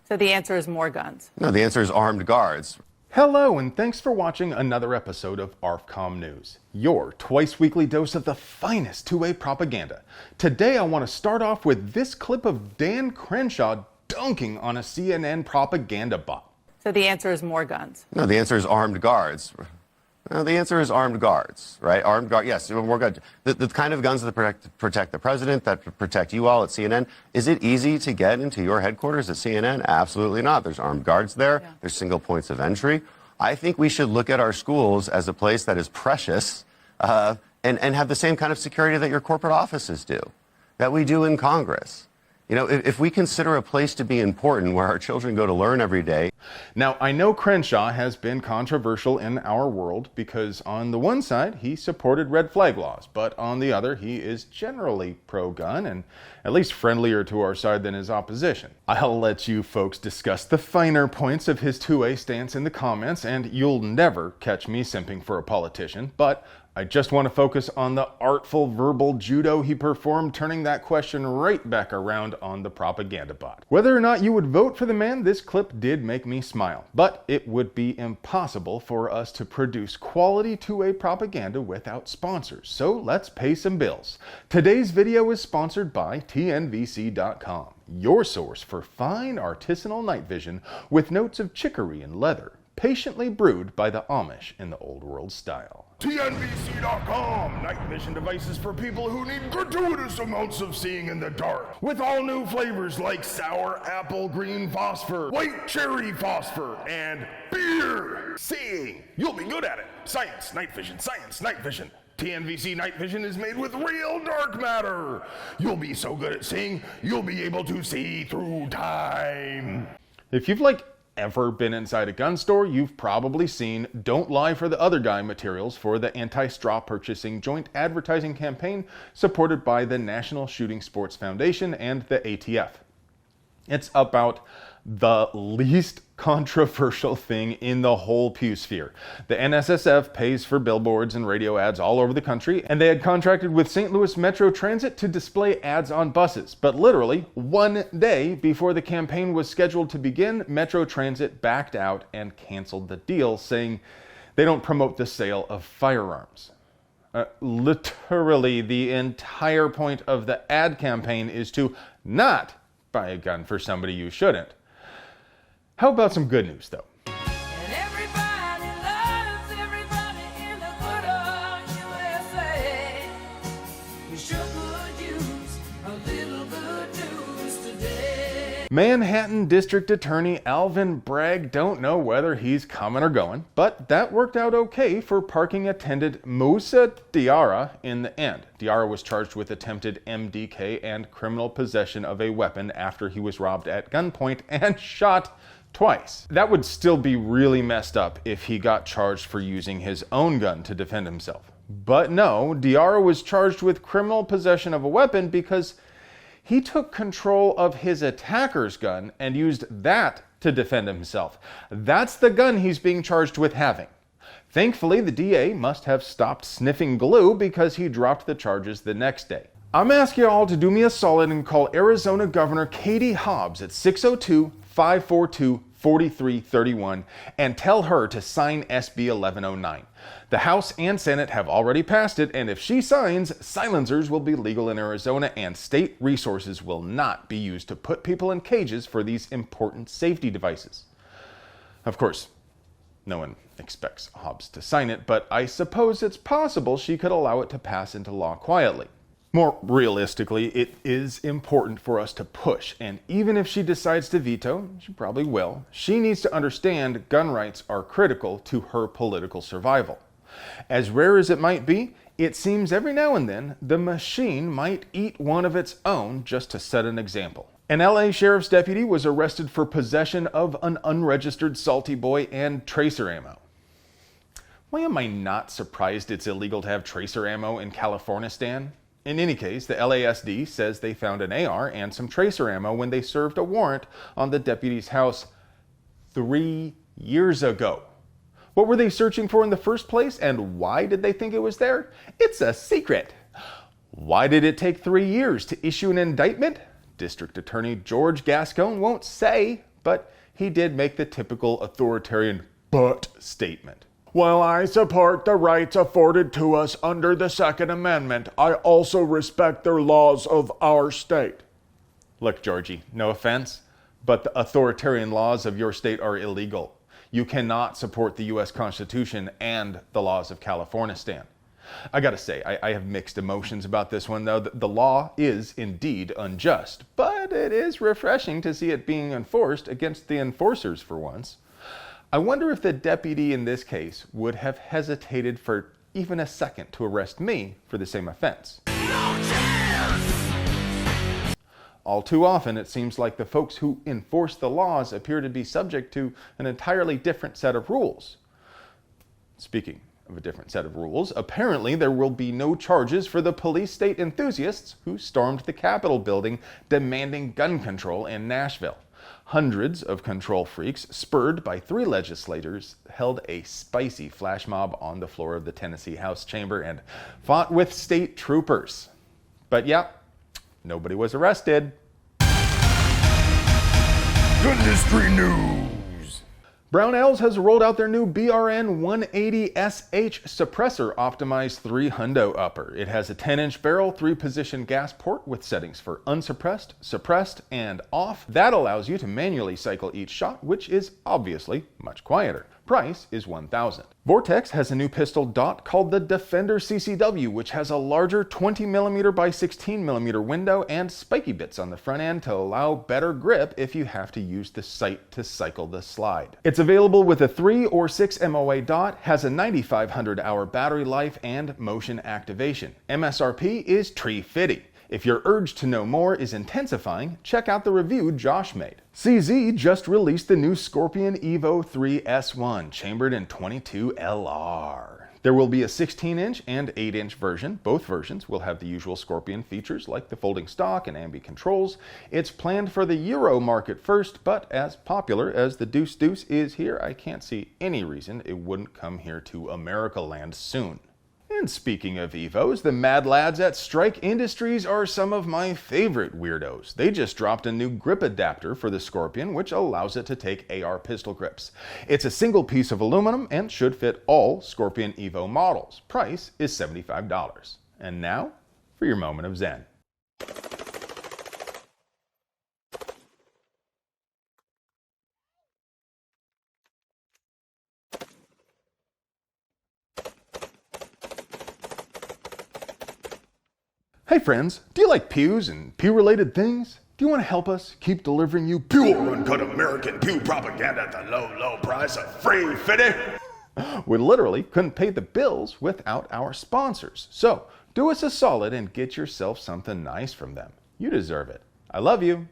So the answer is more guns. No, the answer is armed guards. Hello, and thanks for watching another episode of ARFCOM News, your twice-weekly dose of the finest two-way propaganda. Today I want to start off with this clip of Dan Crenshaw dunking on a CNN propaganda bot. So the answer is more guns. No, the answer is armed guards. No, the answer is armed guards, right? Armed guards, yes, more guns. The kind of guns that protect the president, that protect you all at CNN. Is it easy to get into your headquarters at CNN? Absolutely not. There's armed guards there. Yeah. There's single points of entry. I think we should look at our schools as a place that is precious and have the same kind of security that your corporate offices do, that we do in Congress. You know, if we consider a place to be important where our children go to learn every day. Now, I know Crenshaw has been controversial in our world because on the one side, he supported red flag laws, but on the other, he is generally pro-gun and at least friendlier to our side than his opposition. I'll let you folks discuss the finer points of his two-way stance in the comments, and you'll never catch me simping for a politician, but I just want to focus on the artful verbal judo he performed, turning that question right back around on the propaganda bot. Whether or not you would vote for the man, this clip did make me smile. But it would be impossible for us to produce quality two-way propaganda without sponsors. So let's pay some bills. Today's video is sponsored by TNVC.com, your source for fine artisanal night vision with notes of chicory and leather, patiently brewed by the Amish in the old world style. TNVC.com, night vision devices for people who need gratuitous amounts of seeing in the dark. With all new flavors like sour apple green phosphor, white cherry phosphor, and beer. Seeing, you'll be good at it. Science, night vision, science, night vision. TNVC night vision is made with real dark matter. You'll be so good at seeing, you'll be able to see through time. If you've ever been inside a gun store, you've probably seen "Don't Lie for the Other Guy" materials for the anti-straw purchasing joint advertising campaign supported by the National Shooting Sports Foundation and the ATF. It's about the least controversial thing in the whole pew sphere. The NSSF pays for billboards and radio ads all over the country, and they had contracted with St. Louis Metro Transit to display ads on buses. But literally, one day before the campaign was scheduled to begin, Metro Transit backed out and canceled the deal, saying they don't promote the sale of firearms. Literally, the entire point of the ad campaign is to not buy a gun for somebody you shouldn't. How about some good news, though? And everybody loves everybody in the good old USA. We sure could use a little good news today. Manhattan District Attorney Alvin Bragg don't know whether he's coming or going, but that worked out okay for parking attendant Moussa Diarra in the end. Diarra was charged with attempted MDK and criminal possession of a weapon after he was robbed at gunpoint and shot twice. That would still be really messed up if he got charged for using his own gun to defend himself. But no, Diarra was charged with criminal possession of a weapon because he took control of his attacker's gun and used that to defend himself. That's the gun he's being charged with having. Thankfully, the DA must have stopped sniffing glue because he dropped the charges the next day. I'm asking y'all to do me a solid and call Arizona Governor Katie Hobbs at 602-542-4331 and tell her to sign SB 1109. The House and Senate have already passed it, and if she signs, silencers will be legal in Arizona and state resources will not be used to put people in cages for these important safety devices. Of course, no one expects Hobbs to sign it, but I suppose it's possible she could allow it to pass into law quietly. More realistically, it is important for us to push, and even if she decides to veto, she probably will, she needs to understand gun rights are critical to her political survival. As rare as it might be, it seems every now and then the machine might eat one of its own just to set an example. An LA sheriff's deputy was arrested for possession of an unregistered salty boy and tracer ammo. Why am I not surprised it's illegal to have tracer ammo in Californistan? In any case, the LASD says they found an AR and some tracer ammo when they served a warrant on the deputy's house 3 years ago. What were they searching for in the first place, and why did they think it was there? It's a secret. Why did it take 3 years to issue an indictment? District Attorney George Gascon won't say, but he did make the typical authoritarian but statement. While I support the rights afforded to us under the Second Amendment, I also respect the laws of our state. Look, Georgie, no offense, but the authoritarian laws of your state are illegal. You cannot support the U.S. Constitution and the laws of Californistan. I gotta say, I have mixed emotions about this one, though. The law is indeed unjust, but it is refreshing to see it being enforced against the enforcers for once. I wonder if the deputy in this case would have hesitated for even a second to arrest me for the same offense. No chance! All too often, it seems like the folks who enforce the laws appear to be subject to an entirely different set of rules. Speaking of a different set of rules, apparently there will be no charges for the police state enthusiasts who stormed the Capitol building demanding gun control in Nashville. Hundreds of control freaks, spurred by 3 legislators, held a spicy flash mob on the floor of the Tennessee House chamber and fought with state troopers. But yeah, nobody was arrested. Industry news. Brownells has rolled out their new BRN 180SH suppressor optimized 3 hundo upper. It has a 10-inch barrel, 3-position gas port with settings for unsuppressed, suppressed, and off. That allows you to manually cycle each shot, which is obviously much quieter. Price is $1,000. Vortex has a new pistol dot called the Defender CCW, which has a larger 20mm by 16mm window and spiky bits on the front end to allow better grip if you have to use the sight to cycle the slide. It's available with a 3 or 6 MOA dot, has a 9,500 hour battery life and motion activation. MSRP is $350. If your urge to know more is intensifying, check out the review Josh made. CZ just released the new Scorpion Evo 3 S1, chambered in 22 LR. There will be a 16-inch and 8-inch version. Both versions will have the usual Scorpion features like the folding stock and ambi controls. It's planned for the Euro market first, but as popular as the Deuce Deuce is here, I can't see any reason it wouldn't come here to America land soon. And speaking of Evos, the mad lads at Strike Industries are some of my favorite weirdos. They just dropped a new grip adapter for the Scorpion, which allows it to take AR pistol grips. It's a single piece of aluminum and should fit all Scorpion Evo models. Price is $75. And now, for your moment of zen. Hey friends, do you like pews and pew-related things? Do you want to help us keep delivering you Pure uncut American pew propaganda at the low, low price of free fitty? We literally couldn't pay the bills without our sponsors. So, do us a solid and get yourself something nice from them. You deserve it. I love you.